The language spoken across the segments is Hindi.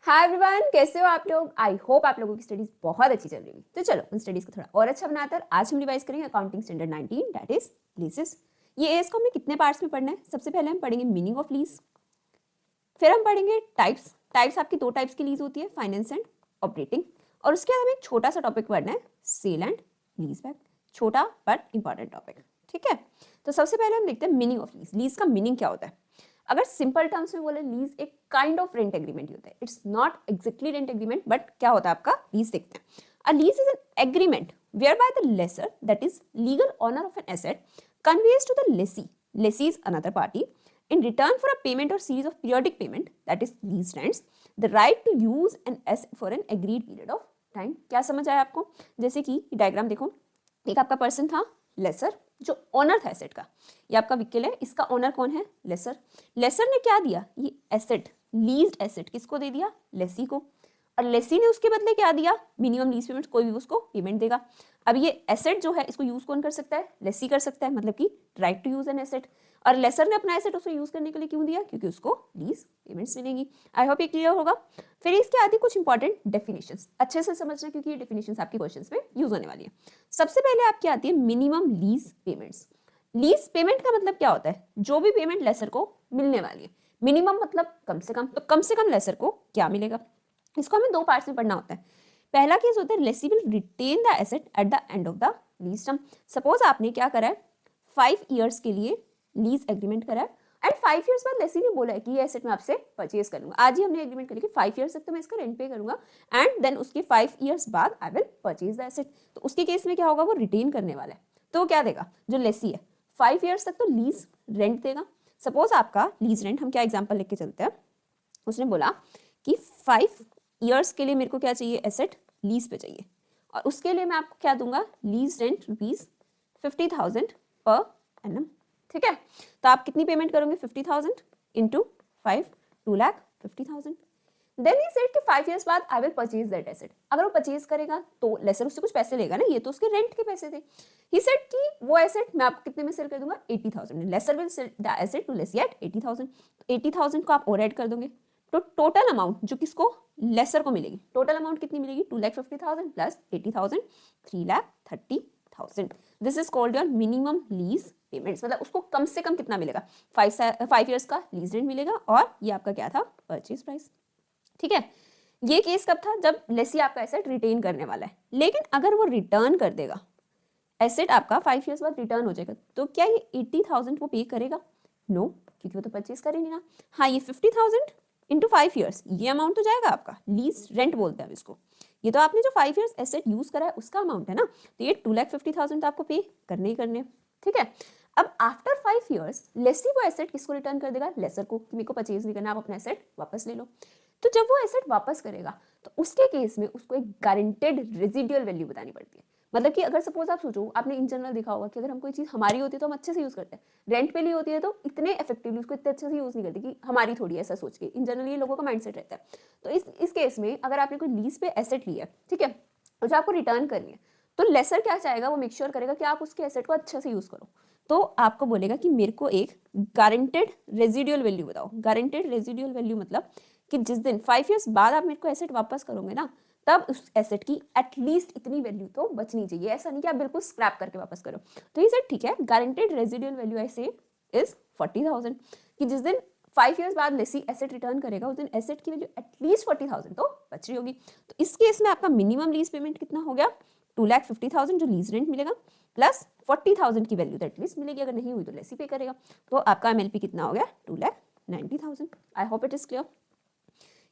हाय एवरीवन, कैसे हो आप लोग। आई होप आप लोगों की स्टडीज बहुत अच्छी चल रही होगी। तो चलो उन स्टडीज को थोड़ा और अच्छा बनाते हैं। आज हम रिवाइज करेंगे अकाउंटिंग स्टैंडर्ड 19 दैट इज लीजेस। ये इसको हमें कितने पार्ट्स में पढ़ना है। सबसे पहले हम पढ़ेंगे मीनिंग ऑफ लीज, फिर हम पढ़ेंगे टाइप्स। टाइप्स आपकी दो टाइप्स की लीज होती है, फाइनेंस एंड ऑपरेटिंग। और उसके बाद हमें एक छोटा सा टॉपिक पढ़ना है, सेल एंड लीज बैक। छोटा बट इंपॉर्टेंट टॉपिक, ठीक है। तो सबसे पहले हम देखते हैं मीनिंग ऑफ लीज। लीज का मीनिंग क्या होता है। अगर सिंपल टर्म्स में बोले, लीज एक काइंड ऑफ रेंट एग्रीमेंट होता है। It's not exactly rent agreement, but क्या होता है आपका लीज। देखते हैं, अ lease is an agreement whereby the lessor, that is legal owner of an asset, conveys to the lessee, lessee is another party, in return for a payment or series of periodic payment, that is lease rents, the right to use an asset for an agreed period of time। क्या समझ आया आपको। जैसे कि डायग्राम देखो, एक आपका पर्सन था लेसर, जो ओनर था एसेट का। ये आपका व्हीकल है, इसका ओनर कौन है, लेसर। लेसर ने क्या दिया, ये एसेट, लीज्ड एसेट किसको दे दिया, लेसी को। और लेसी ने उसके बदले क्या दिया, मिनिमम लीज पेमेंट, कोई भी उसको पेमेंट देगा। अब ये एसेट जो है इसको यूज कौन कर सकता है, लेसी कर सकता है, मतलब कि right to use an asset. और लेसर ने अपना एसेट उसे यूज करने के लिए क्यों दिया, क्योंकि उसको लीज पेमेंट्स मिलेंगी। आई होप ये क्लियर होगा। फिर इसके आगे कुछ इंपॉर्टेंट डेफिनेशंस अच्छे से समझना, क्योंकि ये डेफिनेशंस आपके क्वेश्चंस में यूज होने वाली है। सबसे पहले आपकी आती है minimum lease payments. Lease payment का मतलब क्या होता है, जो भी पेमेंट लेसर को मिलने वाली है। मिनिमम मतलब कम से कम, तो कम से कम लेसर को क्या मिलेगा। इसको हमें दो पार्ट्स में पढ़ना होता है। पहला केस होता है lessee will retain the asset at the end of the lease term. Suppose आपने क्या करा है, 5 ईयर्स के लिए लीज एग्रीमेंट करा है, एंड 5 ईयर्स बाद लेसी ने बोला है कि ये एसेट मैं आपसे परचेज कर लूंगा। आज ही हमने एग्रीमेंट करी कि 5 ईयर्स तक तो मैं इसका रेंट पे करूंगा, एंड देन उसके 5 ईयर्स बाद I will purchase the asset. तो उसके केस में क्या होगा, वो रिटेन करने वाला है। तो क्या देगा, जो लेसी है 5 ईयर्स तक तो लीज रेंट देगा। सपोज आपका लीज रेंट, हम क्या एग्जाम्पल लेके चलते हैं, उसने बोला कि 5 ईयर्स के लिए मेरे को क्या चाहिए, एसेट लीज पे चाहिए, और उसके लिए मैं आपको क्या दूंगा, लीज रेंट ₹50,000 पर एनम। ठीक है, तो आप कितनी पेमेंट करोगे, 50,000 इंटू 5, 2,50,000। देन ही सेड कि 5 ईयर्स बाद I will purchase that asset. अगर वो परचेज करेगा तो लेसर उससे कुछ पैसे लेगा ना, ये तो उसके रेंट के पैसे थे। ही सेड कि वो एसेट मैं आपको कितने में सेल कर दूंगा, 80,000। Lessor will sell the asset to lessee at 80,000। 80,000 को आप और ऐड कर दोगे, तो टोटल अमाउंट जो किसको, लेसर को मिलेगी, टोटल अमाउंट कितनी मिलेगी, 2,50,000 plus 80,000, 3,30,000। This is called your minimum lease payments. मतलब उसको कम से कम कितना मिलेगा, 5 ईयर्स का लीज रेंट मिलेगा, और ये आपका क्या था, परचेज प्राइस। ठीक है, ये केस कब था, जब लेसी आपका एसेट रिटेन करने वाला है। लेकिन अगर वो रिटर्न कर देगा, एसेट आपका 5 ईयर्स बाद रिटर्न हो जाएगा, तो क्या ये 80,000 वो पे करेगा, नो, क्योंकि वो तो परचेज करेंगे ना। हाँ, ये 50,000 इंटू 5 ईयर्स, ये अमाउंट तो जाएगा आपका, लीज रेंट बोलते हैं इसको। ये तो आपने जो 5 ईयर्स एसेट यूज करा है उसका अमाउंट है ना, तो ये 2,50,000 तो आपको पे करने ही करने। ठीक है, अब आफ्टर 5 ईयर्स लेसी वो एसेट किसको रिटर्न कर देगा, लेसर को, कि मेरे को परचेज नहीं करना, आप अपना एसेट वापस ले लो। तो जब वो एसेट वापस करेगा, तो उसके केस में उसको एक गारंटेड रेजिडुअल वैल्यू बतानी पड़ती है। मतलब कि अगर सपोज आप सोचो, आपने इन जनरल देखा होगा कि अगर हम कोई चीज़ हमारी होती है तो हम अच्छे से यूज़ करते हैं, रेंट पे ली होती है तो इतने इफेक्टिवली उसको इतने अच्छे से यूज़ नहीं करते कि हमारी थोड़ी, ऐसा सोच के इन जनरल ये लोगों का माइंडसेट रहता है। तो इस केस में अगर आपने कोई लीज पे एसेट लिया है, ठीक है, और जो आपको रिटर्न करनी है, तो लेसर क्या चाहेगा, वो मेक श्योर करेगा कि आप उसके एसेट को अच्छे से यूज़ करो। तो आपको बोलेगा कि मेरे को एक गारंटेड रेजिडुअल वैल्यू बताओ। गारंटेड रेजिडुअल वैल्यू मतलब कि जिस दिन 5 ईयर्स बाद आप मेरे को एसेट वापस करोगे ना, तब उस एसेट की एटलीस्ट इतनी वैल्यू तो बचनी चाहिए। ऐसा नहीं कि आप बिल्कुल स्क्रैप करके वापस करो। तो ये सेट ठीक है, गारंटेड रेजिडुअल वैल्यू आई से इज 40,000, कि जिस दिन 5 ईयर्स बाद लेसी एसेट रिटर्न करेगा उस दिन एसेट की वैल्यू एटलीस्ट 40,000 तो बच रही होगी। तो इस केस में आपका मिनिमम लीज पेमेंट कितना हो गया, 2,50,000 जो लीज रेंट मिलेगा, प्लस 40,000 की वैल्यू तो एटलीस्ट मिलेगी, अगर नहीं हुई तो लेसी पे करेगा। तो आपका MLP कितना हो गया, 2,90,000। I hope it is clear.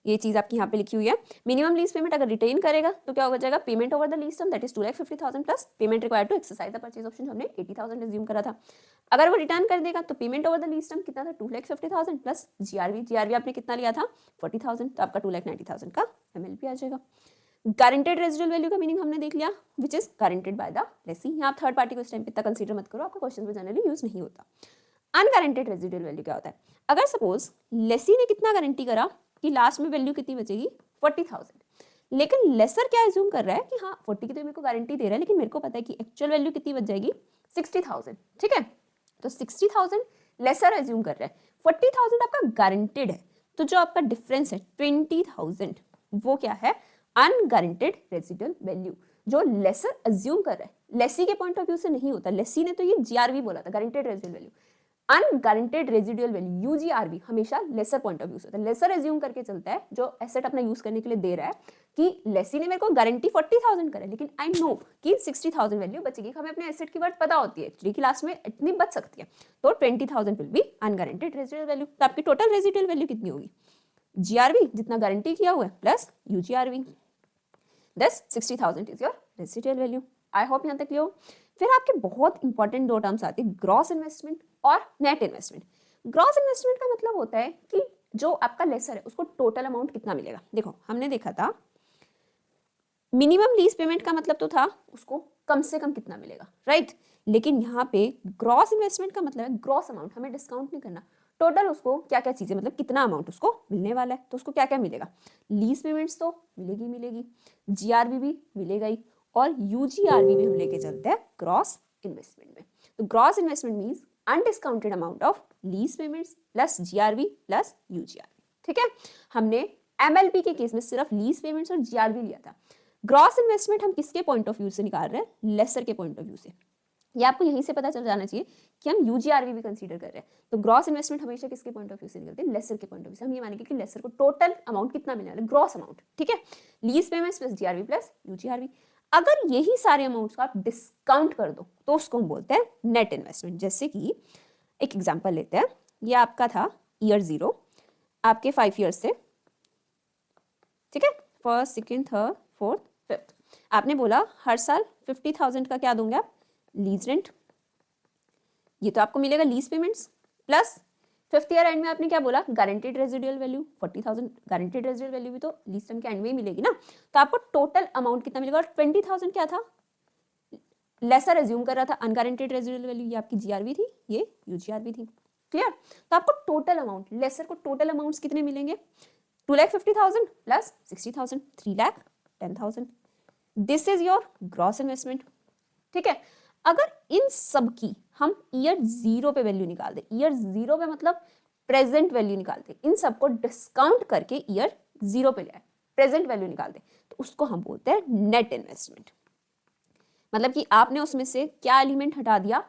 ये चीज आपकी यहाँ पे लिखी हुई है। मिनिमम लीज पेमेंट अगर रिटेन करेगा तो क्या हो जाएगा, payment over the lease term that is 2,50,000 plus payment required to exercise the purchase option, हमने 80,000 एज्यूम करा था। अगर वो रिटर्न कर देगा तो payment over the lease term कितना था, 2,50,000 प्लस GRV आपने कितना लिया था, 40,000, तो आपका 2,90,000 का MLP आ जाएगा। गारंटेड रेजिडुअल वैल्यू का मीनिंग हमने देख लिया, which is guaranteed bye the Lesi. यहाँ थर्ड पार्टी को इस टाइम पे इतना कंसीडर मत करो, आपका क्वेश्चन में जनरली यूज नहीं होता। अनगारंटेड रेजिडुअल वैल्यू क्या होता है, अगर सपोज लेसी ने कितना गारंटी करा कि लास्ट में वैल्यू कितनी बचेगी, 40,000, लेकिन लेसर क्या एज्यूम कर रहा है कि हाँ 40 की तो मेरे को गारंटी दे रहा है, लेकिन मेरे को पता है कि एक्चुअल वैल्यू कितनी बच जाएगी, 60,000। ठीक है, तो 60,000 लेसर एज्यूम कर रहा है, 40,000 आपका गारंटेड है। तो जो आपका डिफरेंस है 20,000 वो क्या है, अनगारंटेड रेजिडुअल वैल्यू, जो लेसर अज्यूम कर रहा है। लेसी के पॉइंट ऑफ व्यू से नहीं होता, लेसी ने तो ये जीआरवी बोला था, guaranteed residual value. Unguaranteed residual value UGRV हमेशा लेसर पॉइंट ऑफ व्यू से होता है। लेसर एज्यूम करके चलता है जो एसेट अपना यूज करने के लिए दे रहा है कि लेसी ने मेरे को गारंटी 40,000 करे, लेकिन आई नो कि 60,000 वैल्यू बचेगी। हमें अपने एसेट की वर्थ पता होती है, एक्चुअली की लास्ट में इतनी बच सकती है, तो 20,000 विल बी अनगारंटेड रेजिडुअल वैल्यू। तो आपकी टोटल रेजिडुअल वैल्यू कितनी होगी, जीआरवी जितना गारंटी किया हुआ है प्लस यूजीआरवी, दस 60,000 is your residual value. I hope यहाँ तक क्लियर हो। फिर आपके बहुत इंपॉर्टेंट दो टर्म्स आते हैं, ग्रॉस इन्वेस्टमेंट और नेट इन्वेस्टमेंट। ग्रॉस इन्वेस्टमेंट का मतलब होता है कि जो आपका लेसर है उसको टोटल अमाउंट कितना मिलेगा। देखो हमने देखा था मिनिमम लीज पेमेंट का मतलब तो था उसको कम से कम कितना मिलेगा, राइट। लेकिन यहाँ पे ग्रॉस इन्वेस्टमेंट का मतलब है ग्रॉस अमाउंट, हमें डिस्काउंट नहीं करना, टोटल उसको क्या क्या चीजें, मतलब कितना अमाउंट उसको मिलने वाला है, तो उसको क्या क्या मिलेगा। लीज पेमेंट्स तो मिलेगी, जीआरबी भी मिलेगा ही, और यूजीआरवी भी हम लेके चलते हैं ग्रॉस इन्वेस्टमेंट में। तो gross investment means undiscounted amount of lease payments plus GRV plus UGRV, ठीक है। हमने एमएलपी के केस में सिर्फ लीज पेमेंट्स और जीआरवी लिया था। ग्रॉस इन्वेस्टमेंट हम किसके पॉइंट ऑफ व्यू से निकाल रहे हैं, लेसर के पॉइंट ऑफ व्यू से। ये आपको यहीं से पता चल जाना चाहिए कि हम यूजीआरवी भी कंसीडर कर रहे हैं। तो ग्रॉस इन्वेस्टमेंट हमेशा किसके पॉइंट ऑफ व्यू से निकलते हैं, लेसर के पॉइंट ऑफ व्यू से। हम ये मानेंगे कि लेसर को टोटल अमाउंट कितना मिलने वाला है, ग्रॉस अमाउंट, ठीक है। Lease payments plus GRV plus UGRV. अगर यही सारे अमाउंट्स को आप डिस्काउंट कर दो तो उसको हम बोलते हैं नेट इन्वेस्टमेंट। जैसे कि एक एग्जाम्पल लेते हैं, ये आपका था ईयर 0, आपके 5 ईयर्स से, ठीक है, first second third fourth fifth. आपने बोला हर साल 50,000 का क्या दोगे आप, लीज रेंट, ये तो आपको मिलेगा lease payments, plus fifth year and में आपने क्या बोला, guaranteed residual value 40,000, guaranteed residual value भी तो लीज टर्म के एंड में ही मिलेगी ना। तो आपको टोटल अमाउंट कितना मिलेगा, और 20,000 क्या था, लेसर एज्यूम कर रहा था अनगारंटेड रेजिडुअल वैल्यू, ये आपकी जीआरवी थी, ये यूजीआरवी थी, क्लियर। तो आपको टोटल अमाउंट, लेसर को टोटल अमाउंट्स कितने मिलेंगे, 2,50,000 plus 60,000, 3,10,000। This is your gross investment, ठीक है। अगर इन सब की हम ईयर 0 पे वैल्यू निकाल दे, ईयर 0 पे मतलब प्रेजेंट वैल्यू निकाल दे, इन सबको डिस्काउंट करके ईयर 0 पे ले आए, प्रेजेंट वैल्यू निकाल दे, तो उसको हम बोलते हैं नेट इन्वेस्टमेंट। मतलब कि आपने उसमें से क्या एलिमेंट हटा दिया,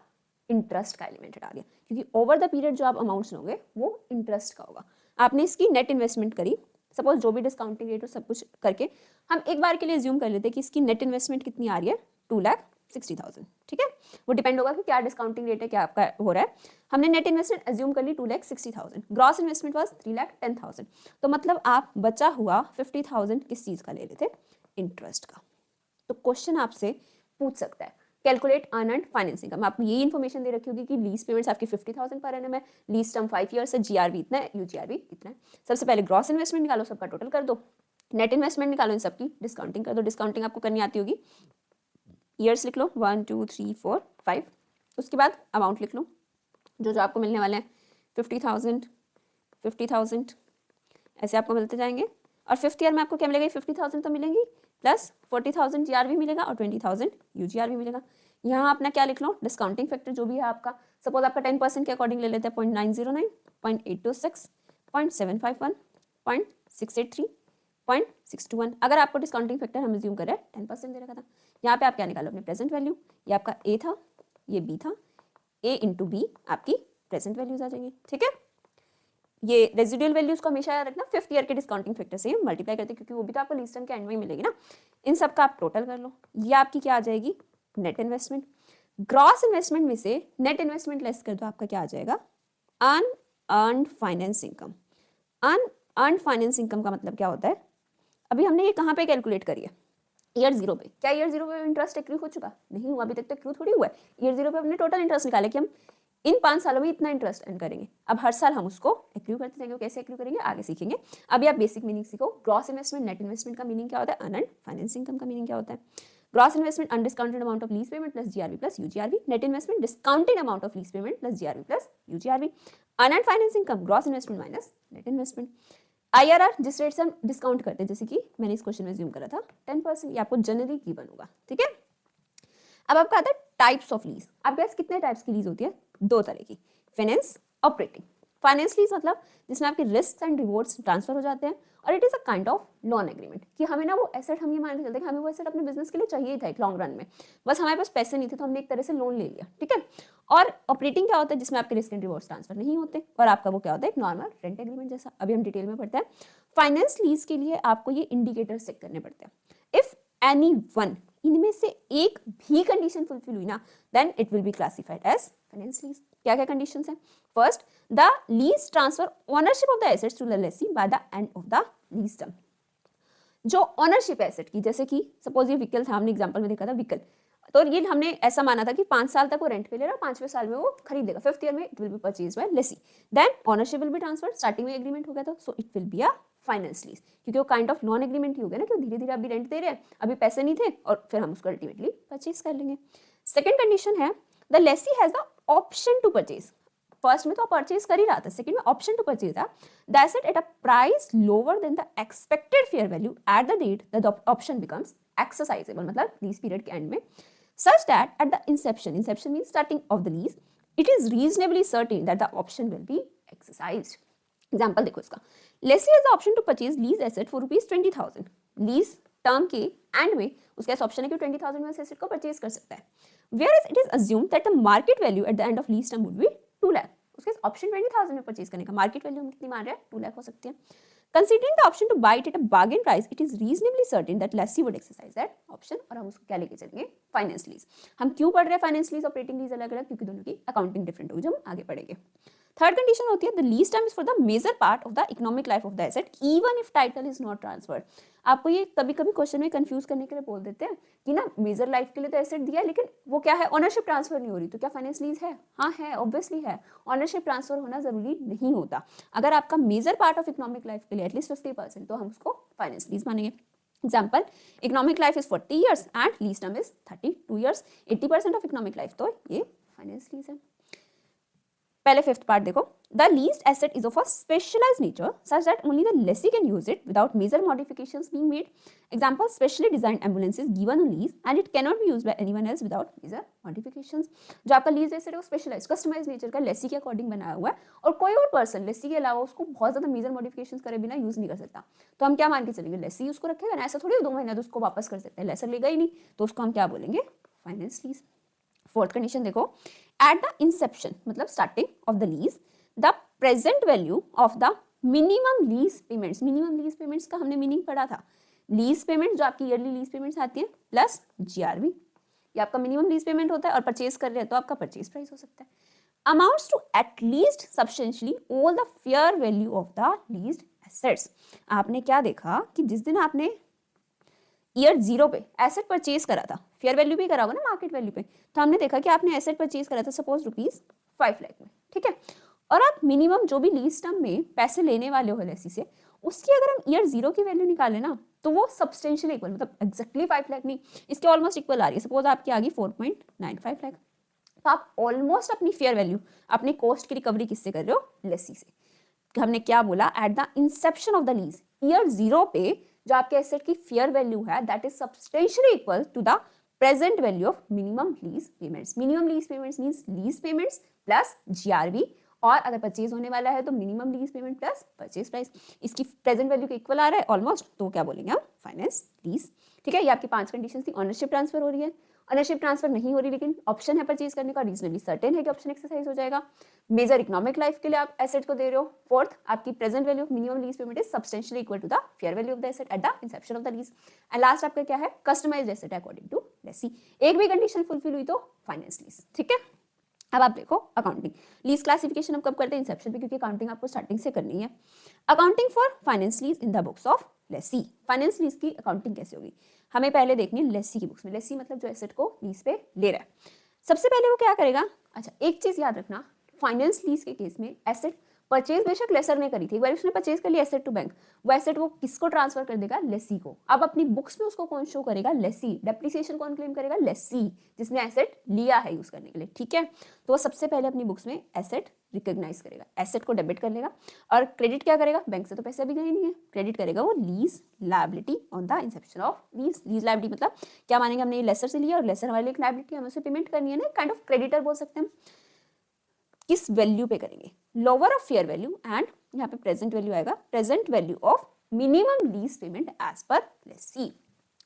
इंटरेस्ट का एलिमेंट हटा दिया, क्योंकि ओवर द पीरियड जो आप अमाउंट्स लोगे वो इंटरेस्ट का होगा। आपने इसकी नेट इन्वेस्टमेंट करी, सपोज जो भी डिस्काउंटिंग रेट हो सब कुछ करके हम एक बार के लिए अज्यूम कर लेते हैं कि इसकी नेट इन्वेस्टमेंट कितनी आ रही है, 2,60,000, ठीक है। वो डिपेंड होगा कि क्या डिस्काउंटिंग रेट है, क्या आपका हो रहा है। हमने नेट इन्वेस्टमेंट अज्यूम कर ली 2,60,000, ग्रॉस इन्वेस्टमेंट वाज 3,10,000, तो मतलब आप बचा हुआ 50,000 किस चीज का ले लेते, इंटरेस्ट का। तो क्वेश्चन आपसे पूछ सकता है कैलकुलेट अर्नड फाइनेंसिंग का, मैं आपको यही इन्फॉर्मेशन दे रखी होगी कि लीज पेमेंट्स आपकी 50,000 पर एनम है, लीज टर्म 5 ईयर्स है, जीआरवी इतना है, यूजीआरवी इतना है। सबसे पहले ग्रॉस इन्वेस्टमेंट निकालो, सबका टोटल कर दो, नेट इन्वेस्टमेंट निकालो, इन सबकी डिस्काउंटिंग कर दो। डिस्काउंटिंग आपको करनी आती होगी, ईयर्स लिख लो 1 2 3 4 5, उसके बाद अमाउंट लिख लो जो जो आपको मिलने वाले हैं, 50,000 50,000 ऐसे आपको मिलते जाएंगे। और फिफ्थ ईयर में आपको क्या मिलेगा, 50,000 तो मिलेंगी, प्लस 40,000 जीआरवी मिलेगा और 20,000 यूजीआरवी मिलेगा। यहाँ अपना क्या लिख लो, डिस्काउंटिंग फैक्टर जो भी है आपका, सपोज आपका 10% के अकॉर्डिंग ले लेते हैं, 0.909, 0.826, 0.751, 0.683, 0.621। अगर आपको डिस्काउंटिंग फैक्टर हम अज्यूम करें 10% दे रखा था, यहाँ पे आप क्या निकालो, अपने प्रेजेंट वैल्यू, ये आपका ए था, ये बी था, ए इंटू बी आपकी प्रेजेंट वैल्यूज आ जाएंगी, ठीक है। ये रेजिडुअल वैल्यूज को हमेशा याद रखना, फिफ्थ ईयर के डिस्काउंटिंग फैक्टर से मल्टीप्लाई करते हैं, क्योंकि वो भी तो आपको लीज टर्म के एंड में ही मिलेगी ना। इन सब का आप टोटल कर लो, ये आपकी क्या आ जाएगी, नेट इन्वेस्टमेंट। ग्रॉस इन्वेस्टमेंट में से नेट इन्वेस्टमेंट लेस कर दो, आपका क्या आ जाएगा, unearned finance income. Unearned finance income का मतलब क्या होता है, अभी हमने ये कहाँ पे कैलकुलेट करी है, ईयर 0 पे। क्या ईयर 0 पे इंटरेस्ट एक्रू हो चुका, नहीं हुआ, अभी तक तो एक्रू थोड़ी हुआ है। ईयर 0 पे हमने टोटल इंटरेस्ट निकाला कि हम इन 5 सालों में इतना इंटरेस्ट अर्न करेंगे, अब हर साल हम उसको एक्रू करते जाएंगे। कैसे एक्रू करेंगे आगे सीखेंगे, अभी आप बेसिक मीनिंग सीखो। ग्रॉस इन्वेस्टमेंट, नेट इन्वेस्टमेंट का मीनिंग क्या होता है, अनअर्न्ड फाइनेंस इनकम का मीनिंग क्या होता है। Gross investment undiscounted amount of lease payment plus GRV plus UGRV, net investment discounted amount of lease payment plus GRV plus UGRV, unearned finance income gross investment minus net investment. IRR जिस रेट से हम डिस्काउंट करते हैं, जैसे कि मैंने इस क्वेश्चन में ज्यूम करा था 10%, ये आपको जनरली गिवन होगा, ठीक है। अब आपका आता है टाइप्स ऑफ लीज। आपके पास कितने टाइप्स की लीज होती है, 2 तरह की, फाइनेंस ऑपरेटिंग। फाइनेंस लीज मतलब जिसमें आपके रिस्क एंड रिवॉर्ड्स ट्रांसफर हो जाते हैं, और it is a kind of loan agreement कि हमें ना वो एसेट, हम ये मान के चलते हैं कि हमें वो एसेट अपने बिजनेस के लिए चाहिए ही था एक लॉन्ग रन में, बस हमारे पास पैसे नहीं थे तो हमने एक तरह से लोन ले लिया, ठीक है। और ऑपरेटिंग क्या होता है, जिसमें आपके रिस्क एंड रिवॉर्ड्स ट्रांसफर नहीं होते, और आपका वो क्या होता है, एक नॉर्मल रेंट एग्रीमेंट जैसा। अभी हम डिटेल में पढ़ते हैं। फाइनेंस लीज के लिए आपको ये इंडिकेटर्स चेक करने पड़ते हैं। इफ एनी वन, इनमें से एक भी कंडीशन फुलफिल हुई ना, then it will be classified as finance lease. क्या क्या कंडीशंस हैं? First, the lease transfer ownership of the assets to the lessee by the end of the lease term. जो ओनरशिप एसेट की, जैसे कि सपोज ये व्हीकल था, हमने एग्जांपल में देखा था व्हीकल, तो ये हमने ऐसा माना था कि 5 साल तक वो रेंट पे ले रहा है, 5वें साल में वो खरीदेगा, 5th ईयर में it will be purchase by lessee, then ownership will be transfer. Starting में एग्रीमेंट हो गया था, so it will be a finance lease, क्योंकि वो काइंड ऑफ लोन एग्रीमेंट ही हो गया ना, कि धीरे धीरे अभी रेंट दे रहे हैं, अभी पैसे नहीं थे और फिर हम उसको अल्टीमेटली परचेज कर लेंगे। सेकंड कंडीशन है, the lessee has the option to purchase. First में तो परचेज कर ही रहा था, सेकंड में ऑप्शन टू परचेज था the asset at a price lower than the expected fair value at the date the option becomes exercisable, मतलब लीज पीरियड के एंड में, such that at the inception means starting of the lease, it is reasonably certain that the option will be exercised. Example देखो इसका, lessee has the option to purchase lease asset for rupees 20,000. Lease term के एंड में उसका ऑप्शन है कि 20,000 में एसेट को परचेज कर सकता है, whereas it is assumed that the market value at the end of lease term would be 2 lakh. उसके ऑप्शन 20,000 में परचेज करने का, मार्केट वैल्यू हम कितनी मान रहे हैं, 2 लाख हो सकती है। Considering the option to buy it at a bargain price, it is reasonably certain that lessee would exercise that option। और हम उसको क्या लेके चलेंगे, फाइनेंस लीज। हम क्यों पढ़ रहे हैं फाइनेंस लीज, ऑपरेटिंग लीज अलग अलग, क्योंकि दोनों की अकाउंटिंग डिफरेंट होगी, जो हम आगे पढ़ेंगे। थर्ड कंडीशन होती है, the lease term is for the major part of the economic life of the asset even if title is not transferred. आपको ये कभी कभी क्वेश्चन में कंफ्यूज करने के लिए बोल देते हैं कि ना मेजर लाइफ के लिए तो एसेट दिया है, लेकिन वो क्या है, ओनरशिप ट्रांसफर नहीं हो रही, तो क्या फाइनेंस लीज है? हाँ है, ऑब्वियसली है। ओनरशिप ट्रांसफर होना जरूरी नहीं होता। अगर आपका major part of economic life के लिए एटलीस्ट 50%, तो हम उसको फाइनेंस लीज मानेंगे। Example, economic life is 40 years and lease term is 32 years। 80% of economic life, तो ये फाइनेंस लीज है। पहले फिफ्थ पार्ट देखो, the leased asset is of a specialised nature such that only the lessee can use it without major modifications being made. Example, specially designed ambulances given on lease and it can not be used by anyone else without major modifications. जो आपका लीज एसेट है वो स्पेशलाइज्ड कस्टमाइज्ड नेचर का, लेसी के अकॉर्डिंग बनाया हुआ है, और कोई और पर्सन लेसी के अलावा उसको बहुत ज्यादा मेजर मॉडिफिकेशंस करे बिना यूज नहीं कर सकता। तो हम क्या मान के चलेंगे, लेसी उसको रखेगा ना, ऐसा थोड़ी 2 महीने तो उसको वापस कर सकते हैं, लेसर लेगा ही नहीं, तो उसको हम क्या बोलेंगे, फाइनेंस लीज। फोर्थ कंडीशन देखो, एट द इंसेप्शन मतलब starting of the lease, the present value of the minimum lease payments. Minimum lease payments का हमने मीनिंग पढ़ा था, लीज पेमेंट जो आपकी ईयरली लीज पेमेंट्स आती है प्लस जीआरबी, ये आपका मिनिमम लीज पेमेंट होता है, और परचेज कर रहे हैं तो आपका परचेज प्राइस हो सकता है। Amounts to at least substantially all the fair value of the leased assets. आपने क्या देखा कि जिस दिन आपने ईयर 0 पे एसेट परचेज करा था, फेयर वैल्यू भी करा होगा ना मार्केट वैल्यू पे, तो हमने देखा कि आपने एसेट परचेज करा था सपोज ₹5 लाख में, ठीक है, और आप मिनिमम जो भी लीज टर्म में पैसे लेने वाले हो लेसी से, उसकी अगर हम ईयर 0 की वैल्यू निकालें ना, तो वो सब्सटेंशियली इक्वल, मतलब एक्जैक्टली 5 लाख नहीं, इसके ऑलमोस्ट इक्वल आ रही है। सपोज आपकी आ गई 4.95 लाख, तो आप ऑलमोस्ट अपनी फेयर वैल्यू, अपनी कॉस्ट की रिकवरी किससे कर रहे हो, लेसी से। हमने क्या बोला, at the inception of the lease, year 0 पे जो आपके एसेट की फेयर वैल्यू है that is substantially equal to the present value of minimum lease payments. Minimum lease payments means lease payments plus GRB, और अगर परचेज होने वाला है तो minimum lease payment plus purchase price, इसकी प्रेजेंट वैल्यू के इक्वल आ रहा है ऑलमोस्ट, तो क्या बोलेंगे हम, फाइनेंस लीज। ठीक है, ये आपकी 5 कंडीशन थी। ऑनरशिप ट्रांसफर हो रही है, ऑनरशिप ट्रांसफर नहीं हो रही लेकिन ऑप्शन है परचेज करने का, रीजनेबली सर्टेन है कि ऑप्शन एक्सरसाइज हो जाएगा, मेजर इकोनॉमिक लाइफ के लिए आप एसेट को दे रहे हो। फोर्थ, आपकी present value of minimum lease payment is substantially equal to the fair value of the asset at the inception of the lease. And last आपका क्या है, customised asset according to lessee. एक भी कंडीशन फुलफिल हुई तो फाइनेंस लीज। ठीक है, अब आप देखो अकाउंटिंग लीज क्लासिफिकेशन हम कब करते हैं, इंसेप्शन पे, क्योंकि अकाउंटिंग आपको स्टार्टिंग से करनी है। Accounting for finance lease in the books of Lesi. Finance lease की अकाउंटिंग कैसे होगी, हमें पहले देखनी है लेसी की बुक्स में। लेसी मतलब जो एसेट को लीज पे ले रहा है। सबसे पहले वो क्या करेगा, अच्छा एक चीज याद रखना, फाइनेंस लीज के केस में एसेट परचेज बेशक लेसर ने करी थी, एक बार उसने परचेज कर लिया एसेट टू बैंक, वो एसेट वो किसको ट्रांसफर कर देगा, लेसी को। अब अपनी बुक्स में उसको कौन शो करेगा, लेसी। डेप्रिसिएशन कौन क्लेम करेगा, लेसी, जिसने एसेट लिया है यूज करने के लिए। ठीक है, तो वो सबसे पहले अपनी बुक्स में एसेट रिकॉग्नाइज करेगा, एसेट को डेबिट कर लेगा, और क्रेडिट क्या करेगा, बैंक से तो पैसे अभी गए नहीं है, क्रेडिट करेगा वो lease liability on the inception of lease. Lease liability मतलब क्या मानेंगे, हमने ये लेसर से लिया और लेसर हमारे लिए एक लायबिलिटी, हमें उसे पेमेंट करनी है ना, काइंड ऑफ क्रेडिटर बोल सकते हैं। किस वैल्यू पे करेंगे, lower of fair value and यहाँ पे प्रेजेंट वैल्यू आएगा, present value of minimum lease payment as per lessee.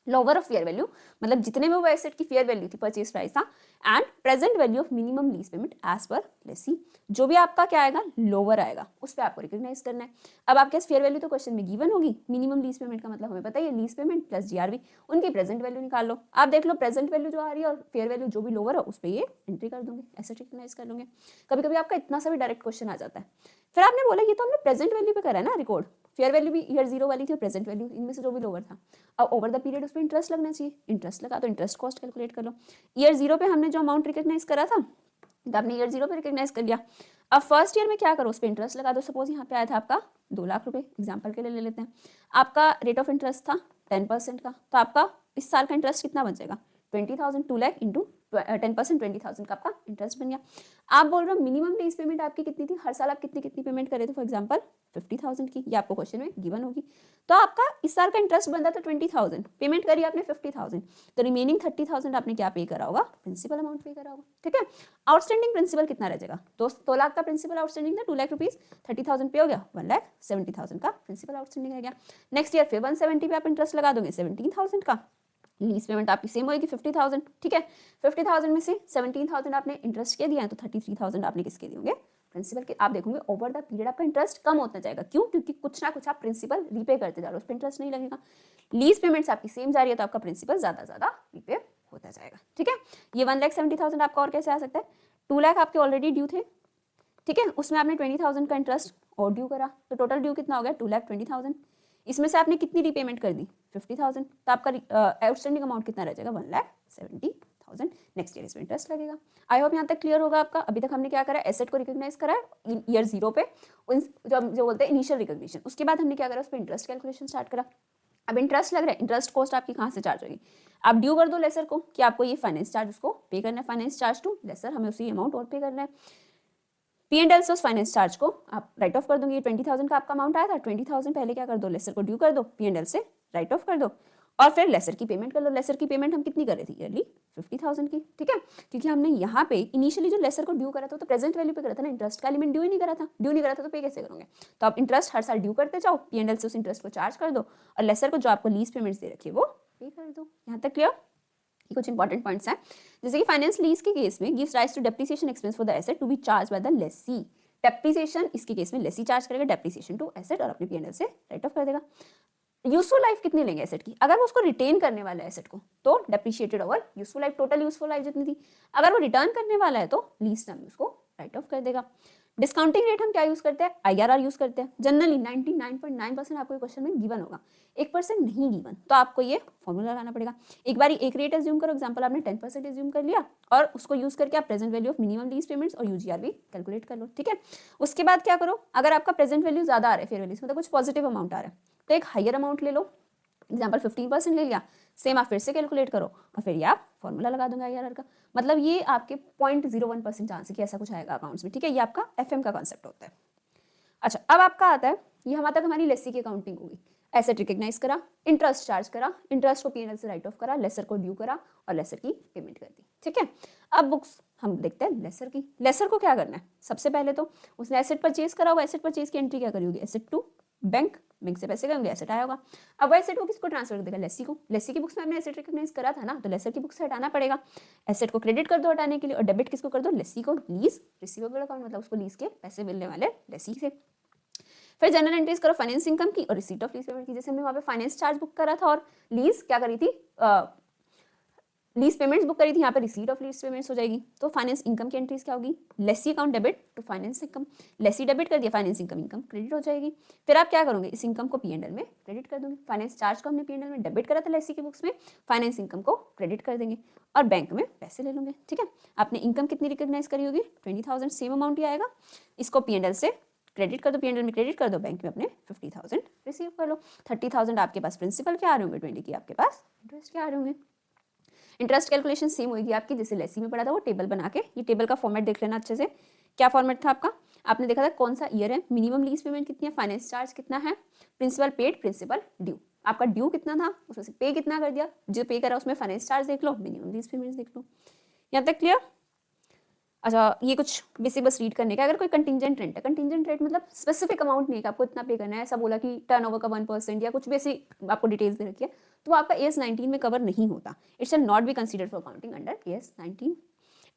Lower of fair value मतलब जितने में वो एसेट की फेयर वैल्यू थी, परचेज प्राइस था, and present value of minimum lease payment as per lessee. जो भी आपका क्या आएगा, लोअर आएगा, उस पर आपको रिकॉग्नाइज करना है। अब आपके पास फेयर वैल्यू तो क्वेश्चन में गिवन होगी, मिनिमम लीज पेमेंट का मतलब हमें पता है लीज पेमेंट प्लस जीआरबी, उनकी प्रेजेंट वैल्यू निकाल लो। आप देख लो प्रेजेंट वैल्यू जो आ रही है और फेयर वैल्यू जो भी लोअर है उस पर ये एंट्री कर दूंगे, ऐसे रिकॉग्नाइज कर लूंगे। कभी कभी आपका इतना सा भी डायरेक्ट क्वेश्चन आ जाता है। फिर आपने बोला ये तो हमने प्रेजेंट वैल्यू पे करा है ना रिकॉर्ड, फेयर वैल्यू भी ईयर 0 वाली थी और प्रेजेंट वैल्यू इनमें से जो भी लोअर था। अब ओवर द पीरियड उस पर इंटरेस्ट लगना चाहिए, इंटरेस्ट लगा तो इंटरेस्ट कॉस्ट कैलकुलेट कर लो। ईयर 0 पे हमने जो अमाउंट रिकॉग्नाइज करा था तो आपने ईयर 0 पे रिकॉग्नाइज कर लिया। अब फर्स्ट ईयर में क्या करो, उस पर इंटरेस्ट लगा दो। सपोज यहाँ पे आया था आपका 2 लाख रुपए, एग्जाम्पल के लिए ले लेते हैं। आपका रेट ऑफ इंटरेस्ट था 10% का, तो आपका इस साल का इंटरेस्ट कितना बन जाएगा, 20,000, 2 लाख इंटू 10% 20,000 का आपका इंटरेस्ट बन गया। आप बोल रहे हो मिनिमम लीज पेमेंट आपकी कितनी थी, हर साल आप कितनी कितनी पेमेंट करे थे, फॉर एग्जांपल 50,000 की, ये आपको क्वेश्चन में गिवन होगी। तो आपका इस साल का इंटरेस्ट बन रहा था 20,000, पेमेंट करी आपने 50,000, तो रिमेनिंग 30,000 आपने क्या पे करा होगा, प्रिंसिपल अमाउंट पे करा होगा। ठीक है, आउटस्टैंडिंग प्रिंसिपल कितना रह जाएगा, 2 लाख का प्रिंसिपल आउटस्टैंडिंग था, 2 लाख रुपीज, 30,000 पे हो गया, 1,70,000 का प्रिंसिपल आउटस्टैंडिंग रह गया। नेक्स्ट ईयर फिर 170 पे आप इंटरेस्ट लगा दोगे 17,000 का, लीज पेमेंट आपकी सेम होगी 50,000। ठीक है, 50,000 में से 17,000 आपने इंटरेस्ट के दिया है, तो 33,000 आपने किसके दिए होंगे, प्रिंसिपल के। आप देखोगे ओवर द पीरियड आपका इंटरेस्ट कम होता जाएगा, क्यों, क्योंकि कुछ ना कुछ आप प्रिंसिपल रीपे करते जा रहे हो, उस पर इंटरेस्ट नहीं लगेगा। लीज पेमेंट्स आपकी सेम जा रही है तो आपका प्रिंसिपल ज्यादा रीपे होता जाएगा। ठीक है, ये 1,70,000 आपका और कैसे आ सकता है, 2 लाख आपके ऑलरेडी ड्यू थे, ठीक है, उसमें आपने 20,000 का इंटरेस्ट और ड्यू करा, तो टोटल ड्यू कितना हो गया, 2,20,000। इसमें से आपने कितनी रीपेमेंट कर दी, 50,000, तो आपका आउटस्टैंडिंग अमाउंट कितना रह जाएगा, 1,70,000। नेक्स्ट ईयर इसमें इंटरेस्ट लगेगा। आई होप यहाँ तक क्लियर होगा आपका। अभी तक हमने क्या करा, एसेट को रिकॉग्नाइज करा है ईयर 0 पे, जो बोलते हैं इनिशियल रिकॉग्निशन। उसके बाद हमने क्या करा, उस पर इंटरेस्ट कैलकुलेशन स्टार्ट करा। अब इंटरेस्ट लग रहा है, इंटरेस्ट कॉस्ट आपकी कहाँ से चार्ज होगी, आप ड्यू कर दो लेसर को कि आपको ये फाइनेंस चार्ज उसको पे करना है, फाइनेंस चार्ज टू लेसर, हमें उसी अमाउंट और पे करना है। P&L से उस फाइनेंस चार्ज को आप राइट ऑफ कर दोगे। 20,000 का आपका अमाउंट आया था, 20,000 पहले क्या कर दो, लेसर को ड्यू कर दो, P&L से राइट ऑफ कर दो, और फिर लेसर की पेमेंट कर लो। लेसर की पेमेंट हम कितनी कर रहे थे, ईयरली 50,000 की। ठीक है, क्योंकि हमने यहाँ पे इनिशियली जो लेसर को ड्यू करा था तो प्रेजेंट वैल्यू पे करा था ना, इंटरेस्ट का एलिमेंट ड्यू ही नहीं करा था, ड्यू नहीं करा था तो पे कैसे करोगे। तो आप इंटरेस्ट हर साल ड्यू करते जाओ, P&L से उस इंटरेस्ट को चार्ज कर दो, और लेसर को जो आपको लीज पेमेंट्स दे रखी है वो पे कर दो। यहाँ तक क्लियर। कुछ इंपॉर्टेंट पॉइंट्स हैं, जैसे कि फाइनेंस लीज के केस में gives rise to depreciation expense for the asset to be charge by the lessee. Depreciation इसके केस में लेसी चार्ज करेगा डेप्रिसिएशन टू एसेट और अपने P&L से राइट ऑफ कर देगा। यूजफुल लाइफ कितनी लेंगे एसेट की, अगर वो उसको रिटेन करने वाला है एसेट को तो depreciated over useful life, total useful life जितनी थी। अगर वो रिटर्न करने वाला है तो लीज टर्म उसको राइट ऑफ कर देगा। डिस्काउंटिंग रेट हम क्या यूज करते हैं, IRR यूज करते हैं। जनरली 99.9% आपको क्वेश्चन में गिवन होगा, 1% नहीं गिवन, तो आपको ये फॉर्मूला लगाना पड़ेगा। एक बार एक रेट एज्यूम करो, एग्जांपल आपने 10% एज्यूम कर लिया और उसको यूज करके आप present value of minimum lease payments और UGR भी कैलकुलेट कर लो। ठीक है, उसके बाद क्या करो, अगर आपका प्रेजेंट वैल्यू ज्यादा आ रहा है, फेयर वैल्यू मतलब कुछ पॉजिटिव अमाउंट आ रहा है, तो एक हायर अमाउंट ले लो, एग्जाम्पल 15% ले लिया, सेम आप फिर से कैलकुलेट करो और फिर ये आप फॉर्मूला लगा दूंगा IRR का। मतलब ये आपके 0.01% चांस है कि ऐसा कुछ आएगा अकाउंट्स में। ठीक है, ये आपका FM का कॉन्सेप्ट होता है। अच्छा, अब आपका आता है, ये हमारे तक हमारी लेसी की अकाउंटिंग होगी। एसेट रिकॉग्नाइज करा, इंटरेस्ट चार्ज करा, इंटरेस्ट को P&L से राइट ऑफ करा, लेसर को ड्यू करा और लेसर की पेमेंट कर दी। ठीक है, अब बुक्स हम देखते हैं लेसर की। लेसर को क्या करना है, सबसे पहले तो उसने एसेट परचेज करा होगा, एसेट परचेज की एंट्री क्या करी होगी, एसेट टू बैंक, बैंक से पैसे गए, एसेट आया होगा। अब वो एसेट को किसको ट्रांसफर कर देगा, लेसी को। लेसी की बुक्स में हमने एसेट रिकॉग्नाइज करा था ना, तो लेसर की बुक से हटाना पड़ेगा। एसेट को क्रेडिट कर दो हटाने के लिए, और डेबिट किसको कर दो, लेसी को। लीज रिसीवेबल अकाउंट मतलब उसको लीज के पैसे मिलने वाले लेसी से। फिर जनरल एंट्रीज करो फाइनेंस इनकम की और रिसीट ऑफ लीज पेमेंट की। जैसे हमने वहाँ पे फाइनेंस चार्ज बुक करा था और लीज क्या करी थी, लीज पेमेंट्स बुक करी थी, यहाँ पे रिसीट ऑफ लीज पेमेंट्स हो जाएगी। तो फाइनेंस इनकम की एंट्रीज क्या होगी, lessee account debit to finance income, lessee debit कर दिया, फाइनेंस इनकम इनकम क्रेडिट हो जाएगी। फिर आप क्या करोगे, इस इनकम को P&L में क्रेडिट कर दोगे। फाइनेंस चार्ज को हमने P&L में डेबिट करा था लेसी की बुक्स में, फाइनेंस इनकम को क्रेडिट कर देंगे और बैंक में पैसे ले लोगे। ठीक है, आपने इनकम कितनी रिकॉग्नाइज करी होगी, 20,000, सेम अमाउंट ही आएगा, इसको P&L से क्रेडिट कर दो, P&L में क्रेडिट कर दो, बैंक में अपने 50,000 रिसीव कर लो। 30,000 आपके पास प्रिंसिपल के आ रहे होंगे, 20 की आपके पास इंटरेस्ट के आ रहे होंगे। इंटरेस्ट कैलकुलेशन सेम होगी आपकी जैसे लेसी में पढ़ा था, वो टेबल बना के, ये टेबल का फॉर्मेट देख लेना अच्छे से। क्या फॉर्मेट था आपका, आपने देखा था कौन सा ईयर है, मिनिमम लीज पेमेंट कितनी है, फाइनेंस चार्ज कितना है, प्रिंसिपल पेड, प्रिंसिपल ड्यू। आपका ड्यू कितना था, उसमें से पे कितना कर दिया, जो पे करा उसमें फाइनेंस चार्ज देख लो, मिनिमम लीज पेमेंट देख लो। यहाँ तक क्लियर। अच्छा, ये कुछ बेसिक बस रीड करने का। अगर कोई कंटिंजेंट रेंट है, कंटिंजेंट रेंट मतलब स्पेसिफिक अमाउंट नहीं है कि आपको इतना पे करना है, ऐसा बोला कि टर्नओवर का 1% या कुछ बेसिक आपको डिटेल्स दे रखी है, तो आपका AS 19 में कवर नहीं होता। It shall not be considered for accounting under AS 19।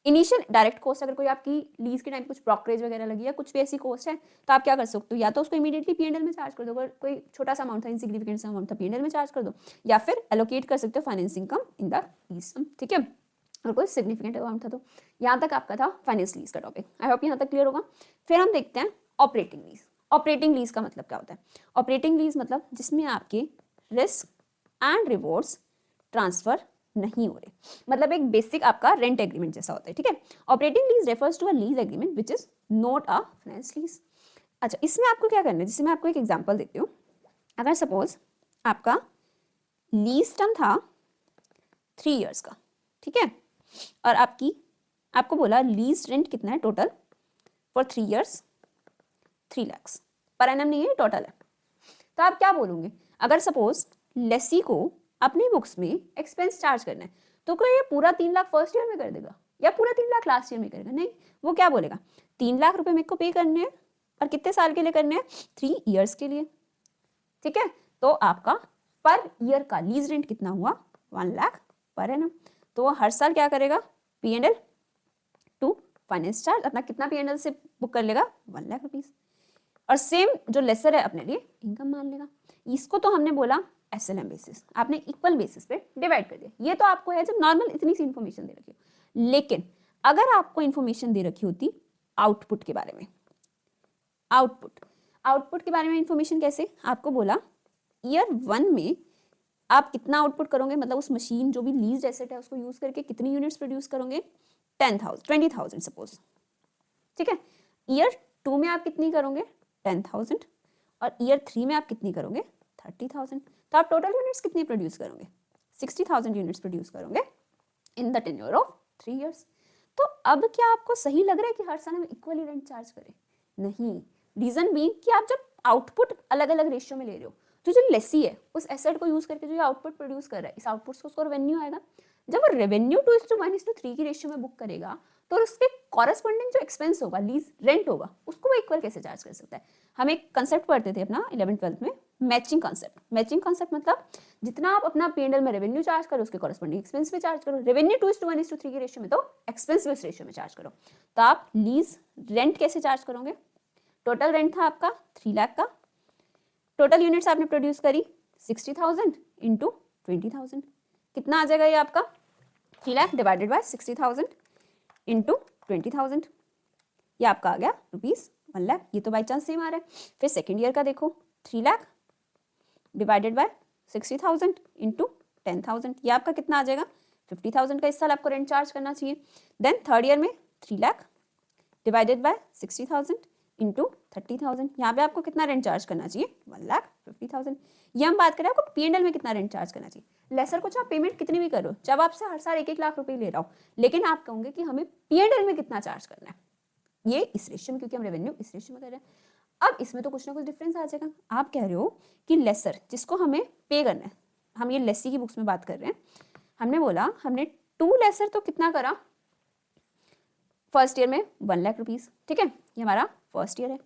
Initial direct cost, अगर कोई आपकी लीज के टाइम कुछ ब्रोकरेज वगैरह लगी है, कुछ भी ऐसी कॉस्ट है, तो आप क्या कर सकते हो, या तो उसको इमीडिएटली P&L में चार्ज कर दो, अगर कोई छोटा सा अमाउंट था, इनसिग्निफिकेंट सा अमाउंट था, P&L में चार्ज कर दो, या फिर एलोकेट कर सकते हो financing come in the lease sum, ठीक है, और कोई सिग्निफिकेंट अमाउंट था तो। यहाँ तक आपका था फाइनेंस लीज का टॉपिक। आई होप यहाँ तक क्लियर होगा। फिर हम देखते हैं ऑपरेटिंग लीज। ऑपरेटिंग लीज का मतलब क्या होता है? ऑपरेटिंग लीज मतलब जिसमें आपके रिस्क एंड रिवॉर्ड्स ट्रांसफर नहीं हो रहे, मतलब एक बेसिक आपका रेंट एग्रीमेंट जैसा होता है, ठीक है। Operating lease refers to a lease agreement which is not a finance lease. अच्छा, इसमें आपको क्या करना है, जिससे मैं आपको एक एग्जांपल देती हूँ। अगर सपोज आपका लीज टर्म था 3 इयर्स का, ठीक है, और आपको बोला लीज रेंट कितना है total for 3 years, 3 lakh per annum नहीं है, टोटल है। तो आप क्या बोलोगे, अगर सपोज लेसी को अपनी बुक्स में एक्सपेंस चार्ज करना है, तो क्या ये पूरा 3 लाख फर्स्ट ईयर में कर देगा या पूरा 3 लाख लास्ट ईयर में करेगा? नहीं, वो क्या बोलेगा, 3 लाख रुपए मेरे को पे करने हैं, और कितने साल के लिए करने हैं, 3 इयर्स के लिए, ठीक है। तो आपका पर ईयर का लीज रेंट कितना हुआ, 1 लाख पर एनम। तो वो हर साल क्या करेगा, P&L टू फाइनेंस चार्ज अपना कितना P&L से बुक कर लेगा, 1 लाख रुपीज, और सेम जो लेसर है अपने लिए इनकम मान लेगा। इसको तो हमने बोला SLM बेसिस, आपने इक्वल बेसिस पे डिवाइड कर दिया। ये तो आपको है जब नॉर्मल इतनी सी इन्फॉर्मेशन दे रखी हो, लेकिन अगर आपको इन्फॉर्मेशन दे रखी होती आउटपुट के बारे में, आउटपुट के बारे में इन्फॉर्मेशन कैसे, आपको बोला ईयर 1 में आप कितना आउटपुट करोगे, मतलब उस मशीन जो भी लीज एसेट है उसको यूज करके कितनी यूनिट्स प्रोड्यूस करोगे, 20,000 सपोज, ठीक है। ईयर 2 में आप कितनी करोगे, 10,000, और ईयर 3 में आप कितनी करोगे, 30,000। तो आप टोटल यूनिट्स कितनी प्रोड्यूस करोगे, 60,000 यूनिट्स प्रोड्यूस करोगे in the tenure of 3 years. तो अब क्या आपको सही लग रहा है कि हर साल हम इक्वली रेंट चार्ज करें? नहीं, रीजन बीइंग कि आप जब आउटपुट अलग अलग रेशियो में ले रहे हो, तो जो लेसी है उस एसेट को यूज करके जो आउटपुट प्रोड्यूस कर रहा है, इस आउटपुट से उसको रेवेन्यू आएगा। जब वो रेवेन्यू 2:1:3 की रेशियो में बुक करेगा, तो उसके कॉरेस्पॉन्डिंग जो एक्सपेंस होगा, लीज रेंट होगा, उसको वो इक्वल कैसे चार्ज कर सकता है? हम एक कंसेप्ट पढ़ते थे अपना 11th-12th में, मैचिंग कॉन्सेप्ट। मैचिंग कॉन्सेप्ट मतलब जितना आप अपना P&L में रेवेन्यू चार्ज करो, उसके कॉरेस्पॉन्डिंग एक्सपेंस पे चार्ज करो। रेवेन्यू 2:1:3 की रेशियो में तो एक्सपेंस बेस रेशियो में चार्ज करो। तो आप लीज रेंट कैसे चार्ज करोगे? टोटल रेंट था आपका 3 लाख का, टोटल यूनिट्स आपने प्रोड्यूस करी 60,000 इंटू 20,000, कितना आ जाएगा ये आपका, 3 लाख डिवाइडेड बाय 60,000 इंटू 20,000, ये आपका आ गया ₹1 लाख। ये तो बाई चांस सेम आ रहा है। फिर सेकेंड ईयर का देखो, 3 लाख डिवाइडेड बाय 60,000 इंटू 10,000, ये आपका कितना आ जाएगा, 50,000 का इस साल आपको रेंट चार्ज करना चाहिए। देन थर्ड ईयर में 3 लाख डिवाइडेड बाय 60,000 इंटू 30,000, यहाँ पे आपको कितना रेंट चार्ज करना चाहिए, 1,50,000। ये हम बात करें आपको P&L में कितना रेंट चार्ज करना चाहिए। लेसर को चाहे पेमेंट कितनी भी करो, जब आपसे हर साल 1-1 लाख रुपए ले रहा हो, लेकिन आप कहोगे कि हमें P&L में कितना चार्ज करना है, ये इस रेशियो में, क्योंकि हम रेवेन्यू इस रेशियो में कर रहे हैं। अब इसमें तो कुछ ना कुछ डिफरेंस आ जाएगा। आप कह रहे हो कि लेसर जिसको हमें पे करना है, हम ये लेसी की बुक्स में बात कर रहे हैं, हमने बोला हमने 2 लेसर तो कितना करा फर्स्ट ईयर में, 1 लाख रुपीज, ठीक है, ये हमारा फर्स्ट ईयर है।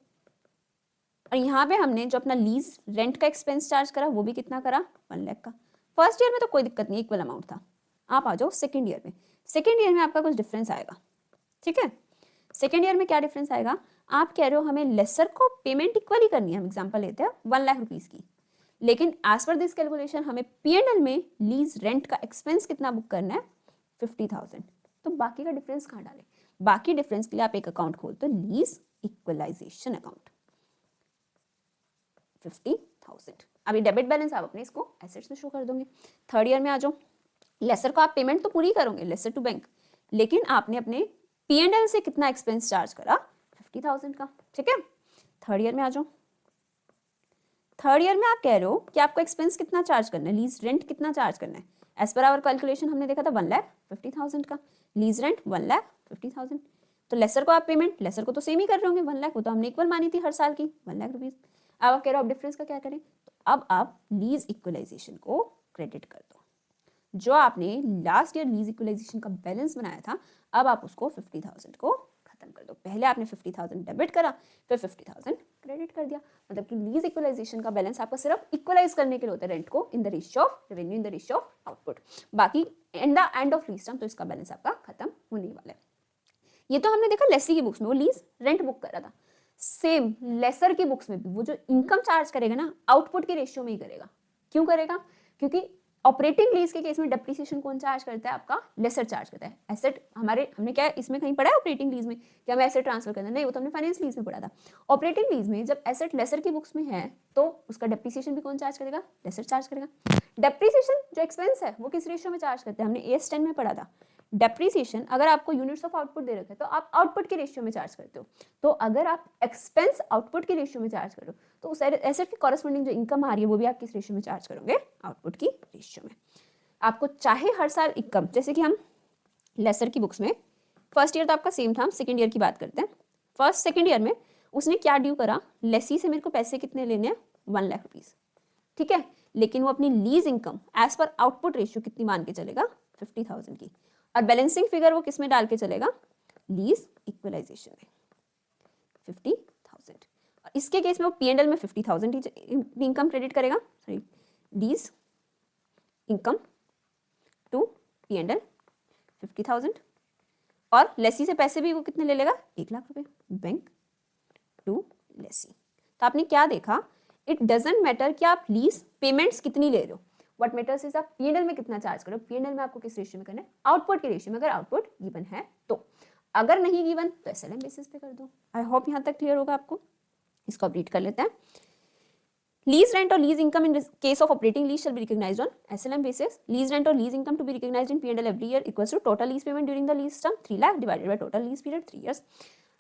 और यहाँ पे हमने जो अपना लीज रेंट का एक्सपेंस चार्ज करा वो भी कितना करा, 1 लाख का। फर्स्ट ईयर में तो कोई दिक्कत नहीं, इक्वल अमाउंट था। आप आ जाओ सेकेंड ईयर में, सेकेंड ईयर में आपका कुछ डिफरेंस आएगा, ठीक है। सेकेंड ईयर में क्या डिफरेंस आएगा, आप कह रहे हो हमें लेसर को पेमेंट इक्वली करनी है, हम एग्जांपल लेते हैं 1 लाख रुपीस की, लेकिन एज पर दिस कैलकुलेशन हमें P&L में लीज रेंट का एक्सपेंस कितना बुक करना है, 50,000। तो बाकी का डिफरेंस कहाँ डालें, बाकी डिफरेंस के लिए आप एक अकाउंट खोलते हो, लीज इक्वलाइजेशन अकाउंट, 50,000। अभी डेबिट बैलेंस आप अपने इसको एसेट्स में शो कर दोगे। थर्ड ईयर में आ जाओ, लेसर को आप पेमेंट तो पूरी करोगे, लेसर टू बैंक, लेकिन आपने अपने P&L से कितना एक्सपेंस चार्ज करा, 50,000 का, ठीक है। थर्ड ईयर में आ जाओ, थर्ड ईयर में आप कह रहे हो कि आपको एक्सपेंस कितना चार्ज करना है, लीज रेंट कितना चार्ज करना है। एज पर आवर कैलकुलेशन हमने देखा था 1,50,000 का, लीज रेंट 1,50,000। तो लेसर को आप पेमेंट, लेसर को तो सेम ही कर रहे होंगे, 1 लाख, वो तो हमने इक्वल मानी थी हर साल की, 1 लाख रुपीज। अब आप कह रहे हो अब डिफरेंस का क्या करें, तो अब आप लीज इक्वलाइजेशन को क्रेडिट कर दो। जो आपने लास्ट ईयर लीज इक्वलाइजेशन का बैलेंस बनाया था, अब आप उसको 50,000 को दो। पहले आपने 50,000 डेबिट करा, फिर 50,000 क्रेडिट कर दिया। मतलब कि लीज इक्वलाइजेशन का बैलेंस आपको सिर्फ इक्वलाइज करने के लिए होता है रेंट को in the ratio of revenue in the ratio of output. बाकी in the end of lease term तो इसका बैलेंस आपका खत्म होने वाला है। ये तो हमने देखा लेसी की बुक्स में, वो लीज रेंट बुक कर रहा था। सेम लेसर की बुक्स में भी वो जो इनकम चार्ज करेगा ना, आउटपुट के रेशियो में ही करेगा। क्यों करेगा? क्योंकि ऑपरेटिंग लीज के केस में डेप्रिसिएशन कौन चार्ज करता है? आपका लेसर चार्ज करता है। एसेट हमने क्या इसमें कहीं पढ़ा है ऑपरेटिंग लीज में कि हमें एसेट ट्रांसफर करना है? नहीं, वो तो हमने फाइनेंस लीज में पढ़ा था। ऑपरेटिंग लीज में जब एसेट लेसर की बुक्स में है तो उसका डेप्रिसिएशन भी कौन चार्ज करेगा? लेसर चार्ज करेगा। डेप्रिसिएशन जो एक्सपेंस है वो किस रेशियो में चार्ज करते हैं? हमने AS 10 में पढ़ा था। डेप्रिसिएशन अगर आपको यूनिट्स ऑफ आउटपुट दे रखे तो आप आउटपुट के रेशियो में चार्ज करते हो। तो अगर आप एक्सपेंस आउटपुट के रेशियो में चार्ज करो तो उस एसेट की कॉरेस्पॉन्डिंग जो इनकम आ रही है वो भी आप किस रेशियो में चार्ज करोगे? आउटपुट की रेशियो में। आपको चाहे हर साल इनकम, जैसे कि हम लेसर की बुक्स में फर्स्ट ईयर तो आपका सेम था, हम सेकेंड ईयर की बात करते हैं। फर्स्ट सेकेंड ईयर में उसने क्या ड्यू करा? लेसी से मेरे को पैसे कितने लेने हैं? 1 लाख रुपीज, ठीक है। लेकिन वो अपनी lease income as per output ratio कितनी मान के चलेगा? 50,000 की। और बैलेंसिंग फिगर वो किस में डाल के चलेगा? लीज इक्वलाइजेशन में 50,000। और इसके केस में वो P&L में 50,000 इनकम क्रेडिट करेगा, sorry lease income to P&L 50,000। और लेसी से पैसे भी वो कितने ले लेगा? 1 लाख रुपए, बैंक टू लेसी। तो आपने क्या देखा? इट डजंट मैटर कि आप लीज पेमेंट्स कितनी ले रहे हो, व्हाट मैटर्स इज आप P&L में कितना चार्ज करो। P&L में आपको किस रेशियो में करना है? आउटपुट के रेशियो में, अगर आउटपुट गिवन है तो। अगर नहीं गिवन तो SLM बेसिस पे कर दो। आई होप यहाँ तक क्लियर होगा आपको। इसको अपडेट कर लेते हैं। लीज रेंट और lease income in case of operating lease shall be recognised on SLM basis. Lease rent और lease income to be recognised in P&L every year equals to total lease payment during the lease term 3 lakh divided by total lease period 3 years.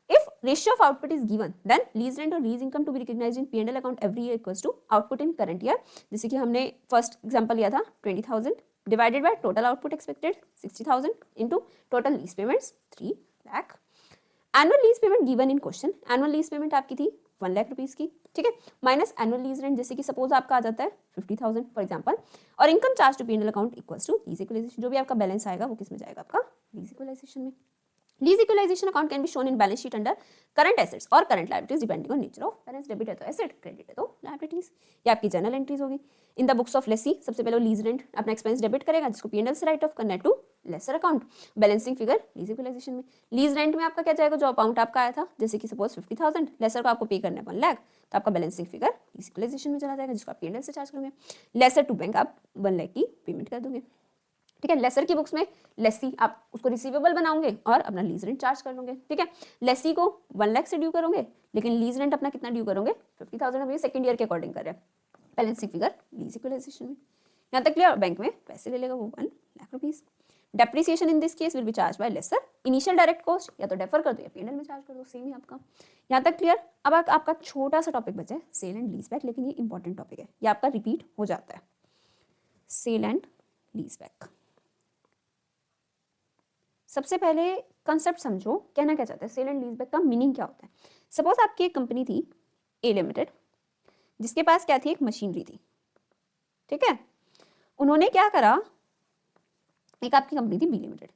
If ratio of output is given, then lease rent or lease income to be recognized in P&L account every year equals to output in current year. जैसे कि हमने फर्स्ट एग्जांपल लिया था 20,000 divided by total output expected 60,000 into total lease payments 3 lakh. Annual lease payment given in question, annual lease payment आपकी थी 1 लाख रुपीज की, ठीक है, माइनस एनुअल लीज रेंट, जैसे कि सपोज आपका आ जाता है 50,000 फॉर एग्जांपल, और income charge to P&L account equals to lease equalisation. जो भी आपका बैलेंस आएगा वो किस में जाएगा? आपका लीज इक्वलाइजेशन में। Lease equalisation account can be shown in balance sheet under current assets और current liabilities depending on nature of balance. Debit है तो एसेट, क्रेडिट है तो लायबिलिटीज। ये आपकी जर्नल एंट्रीज होगी। In the books of lessee सबसे पहले लीज रेंट अपना एक्सपेंस डेबिट करेगा जिसको P&L से राइट ऑफ करना है to lessor account. Balancing figure lease equalisation में। लीज रेंट में आपका क्या जाएगा? जो अमाउंट आपका आया था, जैसे कि सपोज 50,000, लेसर को आपको पे करना है 1 लाख, तो आपका बैलेंसिंग फिगर लीज इक्वलाइजेशन में चला जाएगा जिसको आप P&L से चार्ज करोगे। लेसर टू बैंक आप 1 लाख की पेमेंट कर दोगे, ठीक है। लेसर की बुक्स में लेसी आप उसको रिसीवेबल बनाओगे और अपना लीज रेंट चार्ज कर लोगे, ठीक है। लेसी को 1 लाख से ड्यू करोगे, लेकिन लीज रेंट अपना कितना ड्यू करोगे? 50,000। अभी सेकंड ईयर के अकॉर्डिंग कर रहे हैं। बैलेंसिंग फिगर लीज इक्वलाइजेशन में। यहाँ तक क्लियर? बैंक में पैसे ले लेगा वो 1 lakh rupees. Depreciation in this case will be charge by lessor. Initial direct cost या तो डेफर कर दो या P&L में चार्ज कर दो, सेम ही आपका। यहाँ तक क्लियर? अब आपका छोटा सा टॉपिक बचा है सेल एंड लीज बैक, लेकिन ये इंपॉर्टेंट टॉपिक है, ये आपका रिपीट हो जाता है। Sale and lease back. सबसे पहले कंसेप्ट समझो, कहना क्या चाहते हैं, सेल एंड लीज बैक का मीनिंग क्या होता है। सपोज आपकी एक कंपनी थी A लिमिटेड, जिसके पास क्या थी? एक मशीनरी थी, ठीक है। उन्होंने क्या करा? एक आपकी कंपनी थी B लिमिटेड।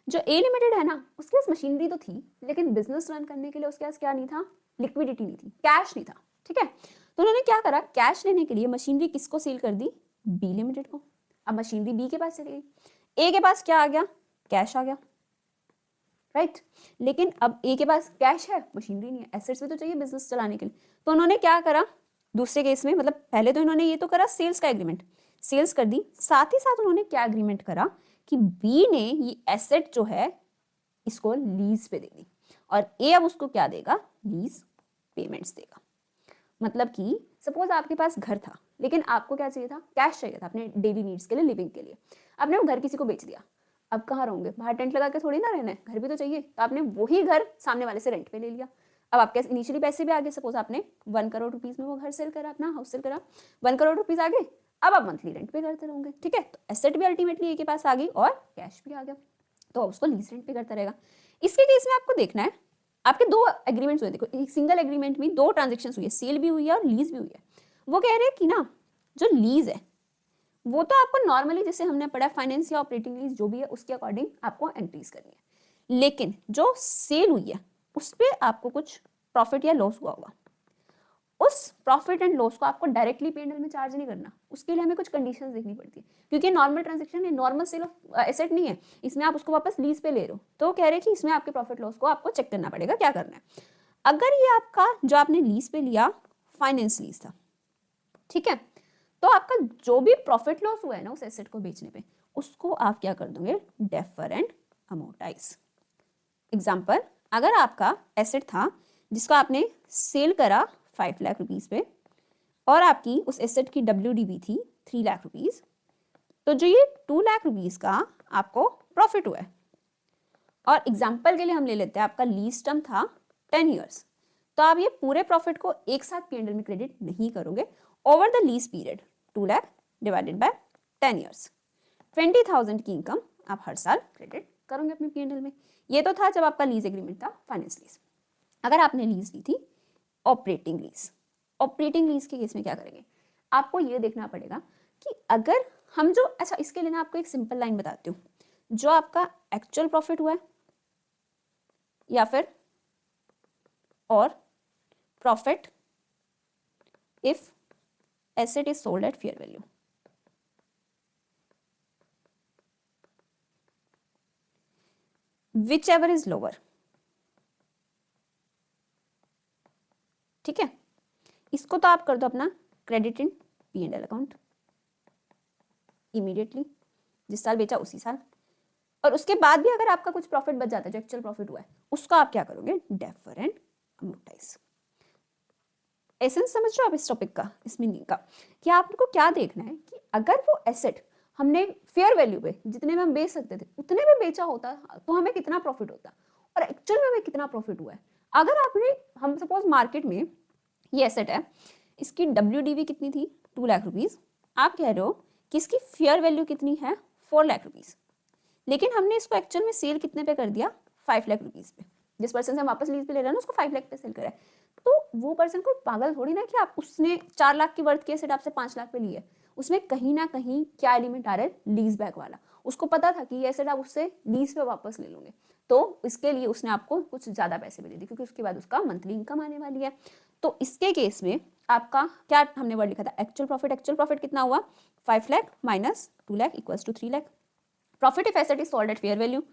जो A लिमिटेड है ना, उसके पास मशीनरी तो थी, लेकिन बिजनेस रन करने के लिए उसके पास क्या नहीं था? लिक्विडिटी नहीं थी, कैश नहीं था, ठीक है। तो उन्होंने क्या करा? कैश लेने के लिए मशीनरी किसको सेल कर दी? B लिमिटेड को। अब मशीनरी B के पास चली गई। A के पास क्या आ गया? कैश आ गया, राइट। लेकिन अब A के पास कैश है, मशीनरी नहीं है, एसेट्स भी तो चाहिए बिजनेस चलाने के लिए। तो उन्होंने क्या करा दूसरे केस में? मतलब पहले तो इन्होंने ये तो करा सेल्स का एग्रीमेंट, सेल्स कर दी, साथ ही साथ उन्होंने क्या एग्रीमेंट करा कि B ने ये एसेट जो है इसको लीज पे दे दी और A अब उसको क्या देगा? लीज पेमेंट्स देगा। मतलब कि सपोज आपके पास घर था, लेकिन आपको क्या चाहिए था? कैश चाहिए था अपने डेली नीड्स के लिए, लिविंग के लिए। आपने वो घर किसी को बेच दिया। अब कहाँ रहोगे? बाहर टेंट लगा के थोड़ी ना रहना है, घर भी तो चाहिए। तो आपने वही घर सामने वाले से रेंट पे ले लिया। अब आपके इनिशियली पैसे भी आ गए, सपोज आपने 1 करोड़ रुपीज में वो घर सेल करा, अपना हाउस सेल करा, 1 करोड़ रुपीज आ गए। अब आप मंथली रेंट पे करते रहोगे, ठीक है। तो एसेट भी अल्टीमेटली A के पास आ गई और कैश भी आ गया, तो अब उसको लीज रेंट पे करता रहेगा। इसके केस में आपको देखना है, आपके 2 एग्रीमेंट्स हुए। देखो, एक सिंगल एग्रीमेंट में 2 ट्रांजेक्शन हुई है, सेल भी हुई है और लीज भी हुई है। वो कह रहे हैं कि ना जो लीज है वो तो आपको नॉर्मली जैसे हमने पढ़ा फाइनेंस या ऑपरेटिंग लीज जो भी है उसके अकॉर्डिंग आपको एंट्रीज करनी है, लेकिन जो सेल हुई है उस पर आपको कुछ प्रॉफिट या लॉस हुआ होगा, उस प्रॉफिट एंड लॉस को आपको डायरेक्टली P&L में चार्ज नहीं करना, उसके लिए हमें कुछ कंडीशंस देखनी पड़ती है, क्योंकि नॉर्मल ट्रांजैक्शन है, नॉर्मल सेल ऑफ एसेट नहीं है, इसमें आप उसको वापस लीज पे ले रहे हो, तो कह रहे हैं कि इसमें आपके प्रॉफिट लॉस को आपको चेक करना पड़ेगा, क्या करना है। अगर ये आपका जो आपने लीज पे लिया फाइनेंस लीज था, ठीक है, तो आपका जो भी प्रॉफिट लॉस हुआ है ना उस एसेट को बेचने पे, उसको आप क्या कर दोगे, डेफर एंड अमोर्टाइज। एग्जाम्पल, अगर आपका एसेट था जिसको आपने सेल करा 5 लाख रुपीज पे और आपकी उस एसेट की WDV थी 3 लाख रुपीज, तो जो ये 2 लाख रुपीज का आपको प्रॉफिट हुआ है, और एग्जाम्पल के लिए हम ले लेते हैं आपका लीज टर्म था 10 ईयर्स, तो आप ये पूरे प्रॉफिट को एक साथ P&L में क्रेडिट नहीं करोगे, over the lease period 2 lakh divided bye 10 years 20,000 की इनकम आप हर साल क्रेडिट करोगे अपने P&L में। ये तो था जब आपका लीज एग्रीमेंट था फाइनेंस लीज। अगर आपने लीज ली थी ऑपरेटिंग लीज, ऑपरेटिंग लीज के केस में क्या करेंगे, आपको ये देखना पड़ेगा कि अगर हम जो, अच्छा इसके लिए ना आपको एक सिंपल लाइन बताती हूँ, जो आपका एक्चुअल प्रॉफिट हुआ है या फिर और profit if asset is sold at fair value, which ever is lower, ठीक है, इसको तो आप कर दो अपना credit in P&L account immediately, जिस साल बेचा उसी साल, और उसके बाद भी अगर आपका कुछ प्रॉफिट बच जाता है जो एक्चुअल प्रॉफिट हुआ है, उसको आप क्या करोगे, डेफर एंड अमोर्टाइज। एसेंस समझ रहे हो आप इस टॉपिक का, इस मीनिंग का, कि आपको क्या देखना है कि अगर वो एसेट हमने फेयर वैल्यू पे जितने में हम बेच सकते थे उतने में बेचा होता तो हमें कितना प्रॉफिट होता, और एक्चुअल में हमें कितना प्रॉफिट हुआ है। अगर आपने, हम सपोज मार्केट में ये एसेट है, इसकी WDV कितनी थी 2 लाख रुपीज, आप कह रहे हो कि इसकी फेयर वैल्यू कितनी है 4 लाख रुपीज, लेकिन हमने इसको एक्चुअल में सेल कितने पे कर दिया 5 लाख रुपीज पे, जिस पर्सन से हम वापस लीज पे ले रहे हैं ना उसको 5 लाख पे सेल करा है, तो वो पर्सन को पागल थोड़ी ना कि आप उसने 4 लाख की वर्थ की एसेट आपसे 5 लाख पे ली है, उसमें कहीं ना कहीं क्या एलिमेंट आ रहा है, लीज बैक वाला। उसको पता था कि ये एसेट आप उससे लीज पे वापस ले लोगे, तो इसके लिए उसने आपको कुछ ज्यादा पैसे भी दे दिए, क्योंकि उसके बाद उसका मंथली इनकम आने वाली है। तो इसके केस में आपका क्या हमने वर्ड लिखा था, एक्चुअल प्रॉफिट, एक्चुअल प्रॉफिट कितना हुआ 5 lakh minus 2 lakh equals to 3 lakh. Profit if asset is sold at fair value,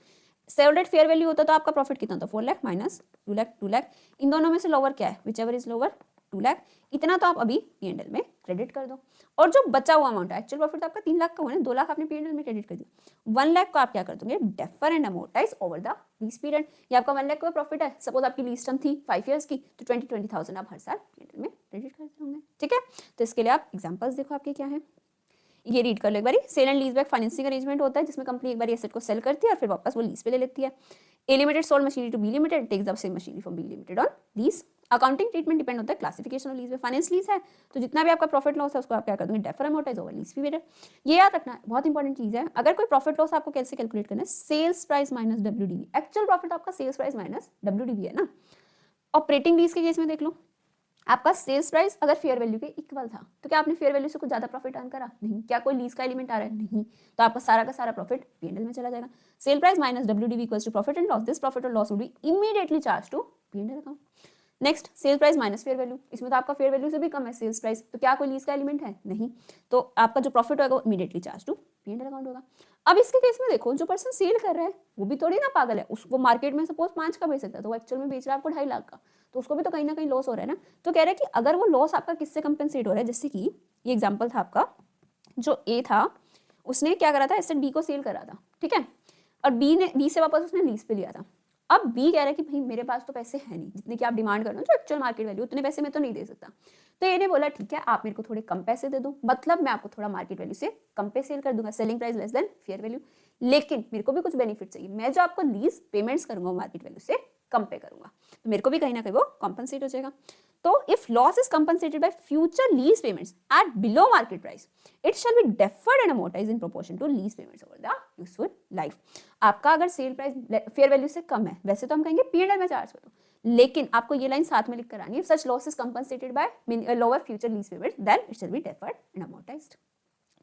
sold at fair value होता तो आपका प्रॉफिट कितना होता 4 लाख माइनस 2 लाख, 2 लाख, इन दोनों में से लोअर क्या है, whichever is lower 2 lakh, इतना तो आप अभी P&L में क्रेडिट कर दो, और जो बचा हुआ अमाउंट है, एक्चुअल प्रॉफिट तो आपका 3 लाख का हुआ है, 2 लाख आपने P&L में क्रेडिट कर दिया, 1 लाख को आप क्या कर दोगे, defer and amortise over the lease period. ये आपका 1 लाख का प्रॉफिट है, सपोज आपकी लीज टर्म थी 5 ईयर्स की, तो 20,000 आप हर साल P&L में क्रेडिट करते होंगे, ठीक है। तो इसके लिए आप एग्जाम्पल्स देखो आपके क्या है, ये रीड कर लो एक बारी। Sale and lease back financing arrangement होता है जिसमें कंपनी एक बार एसेट को सेल करती है और फिर वापस वो लीज पे ले लेती है। A limited sold machinery to B limited, takes the same machinery from B limited on lease. Accounting treatment depend होता है क्लासिफिकेशन ऑफ लीज में, फाइनेंस लीज है तो जितना भी आपका प्रॉफिट लॉस है उसको आप क्या कर दोगे, defer amortise over lease period. ये याद रखना बहुत इंपॉर्टेंट चीज है, अगर कोई प्रॉफिट लॉस आपको कैसे कैलकुलेट करना है, sales price minus WDV, actual profit आपका सेल्स प्राइस माइनस WDV है ना। ऑपरेटिंग लीज के केस में देख लो, आपका सेल्स प्राइस अगर फेयर वैल्यू के इक्वल था तो क्या आपने फेयर वैल्यू से कुछ ज्यादा प्रॉफिट अर्न करा, नहीं। क्या कोई लीज का एलिमेंट आ रहा है, नहीं, तो आपका सारा का सारा प्रॉफिट P&L में चला जाएगा। Sale price minus WDV equals to profit and loss, this profit और loss would be immediately charge to P&L account. Next, sale price minus fair value, इसमें तो आपका फेयर वैल्यू से भी कम है सेल्स प्राइस, तो क्या कोई लीज का एलिमेंट है, नहीं, तो आपका जो प्रॉफिट होगा वो immediately charge to P&L account होगा। अब इसके केस में देखो, जो पर्सन सेल कर रहा है वो भी थोड़ी ना पागल है, उसको मार्केट में सपोज 5 का बेच सकता है तो वो एक्चुअल में बेच रहा है आपको 2.5 लाख का, तो उसको भी तो कहीं ना कहीं लॉस हो रहा है ना। तो कह रहे हैं कि अगर वो लॉस आपका किससे कंपेंसेट हो रहा है, जैसे कि ये एग्जांपल था आपका, जो ए था उसने क्या करा था, एसेट बी को सेल करा था, ठीक है, और बी से वापस उसने लीज पे लिया था। अब बी कह रहा है कि भाई मेरे पास तो पैसे है नहीं, जितने की आप डिमांड कर रहे हो जो एक्चुअल मार्केट वैल्यू उतने पैसे में तो नहीं दे सकता। तो ये ने बोला ठीक है आप मेरे को थोड़े कम पैसे दे दो, मतलब मैं आपको थोड़ा मार्केट वैल्यू से कम पे सेल कर दूंगा, selling price less than fair value, लेकिन मेरे को भी कुछ बेनिफिट चाहिए, मैं जो आपको लीज पेमेंट्स करूंगा मार्केट वैल्यू से कम पे करूंगा, तो मेरे को भी कहीं ना कहीं वो कॉम्पनसेट हो जाएगा। तो if loss is compensated by future lease payments at below market price, it shall be deferred and amortised in proportion to lease payments over the useful life. आपका अगर सेल प्राइस फेयर वैल्यू से कम है, वैसे तो हम कहेंगे P&L में चार्ज करो, लेकिन आपको ये लाइन साथ में लिख कर आनी है, such loss is compensated by lower future lease payments then it shall be deferred and amortised.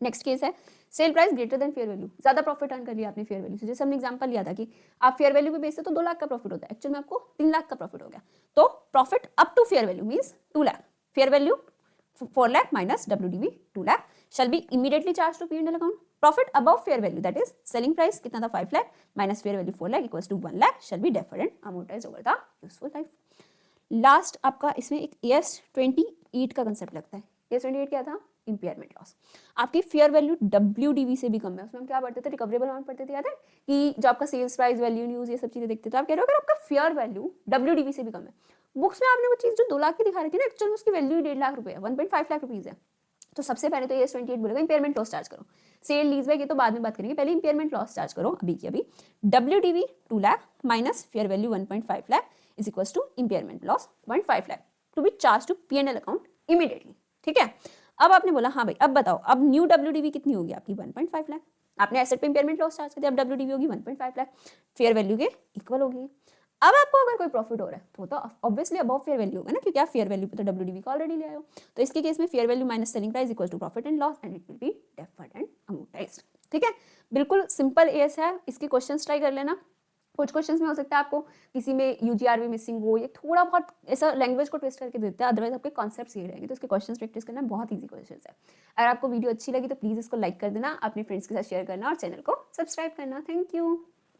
Next case है sale price greater than fair value, ज्यादा प्रॉफिट अर्न कर लिया आपने फेयर वैल्यू से। जैसे हमने एग्जांपल लिया था कि आप फेयर वैल्यू पे बेचते तो 2 लाख का प्रॉफिट होता है, एक्चुअल में आपको 3 लाख का प्रॉफिट हो गया। तो profit up to fair value means 2 lakh, fair value 4 lakh minus WDV 2 lakh shall be immediately charged to P&L account. Profit above fair value, that is selling price कितना था 5 lakh minus fair value 4 lakh equals to 1 lakh shall be deferred and amortized over the useful life. Last आपका इसमें एक AS28 का कंसेप्ट लगता है। AS28 क्या था? Impairment loss. आपकी फेयर वैल्यू WDV से भी कम है। उसमें हम क्या पढ़ते थे? रिकवरेबल अमाउंट पढ़ते थे, याद है कि जो आपका सेल्स प्राइस, वैल्यू न्यूज, ये सब चीजें देखते थे। आप कह रहे हो अगर आपका फेयर वैल्यू WDV से भी कम है, बुक्स में आपने वो चीज जो 2 लाख की दिखा रही थी ना, एक्चुअल में उसकी वैल्यू 1.5 लाख रुपए है, 1.5 लाख रुपीज है। तो सबसे पहले तो AS28 बोलेगा इम्पेयरमेंट लॉस चार्ज करो। सेल लीज बैक ये तो बाद में बात करेंगे, पहले इम्पेयरमेंट लॉस चार्ज करो अभी की अभी। WDV 2 lakh minus fair value 1.5 lakh is equals to impairment loss 1.5 lakh to be charge to P&L account immediately. ठीक है, अब आपने बोला हाँ भाई अब बताओ, अब न्यू WDV कितनी होगी आपकी? 1.5 लाख। आपने एसेट पे इम्पेयरमेंट लॉस चार्ज कर दिया, अब WDV होगी 1.5 लाख, फेयर वैल्यू के इक्वल होगी। अब आपको अगर कोई प्रॉफिट हो रहा है तो ऑब्वियसली अबव फेयर वैल्यू होगा ना, क्योंकि आप फेयर वैल्यू पे तो WDV का ऑलरेडी ले आए हो। तो इसके केस में fair value minus selling price equal to profit and loss and it will be deferred and amortised. ठीक है, बिल्कुल सिंपल एस है। इसके क्वेश्चंस ट्राई कर लेना। कुछ क्वेश्चंस में हो सकता है आपको किसी में UGR मिसिंग हो, ये थोड़ा बहुत ऐसा लैंग्वेज को ट्विस्ट करके देते हैं, अदरवाइज आपके कॉन्सेप्ट्स ये रहेंगे। तो इसके क्वेश्चंस प्रैक्टिस करना बहुत ईजी क्वेश्चंस है। अगर आपको वीडियो अच्छी लगी तो प्लीज इसको लाइक कर देना, अपने फ्रेंड्स के साथ शेयर करना और चैनल को सब्सक्राइब करना। Thank you.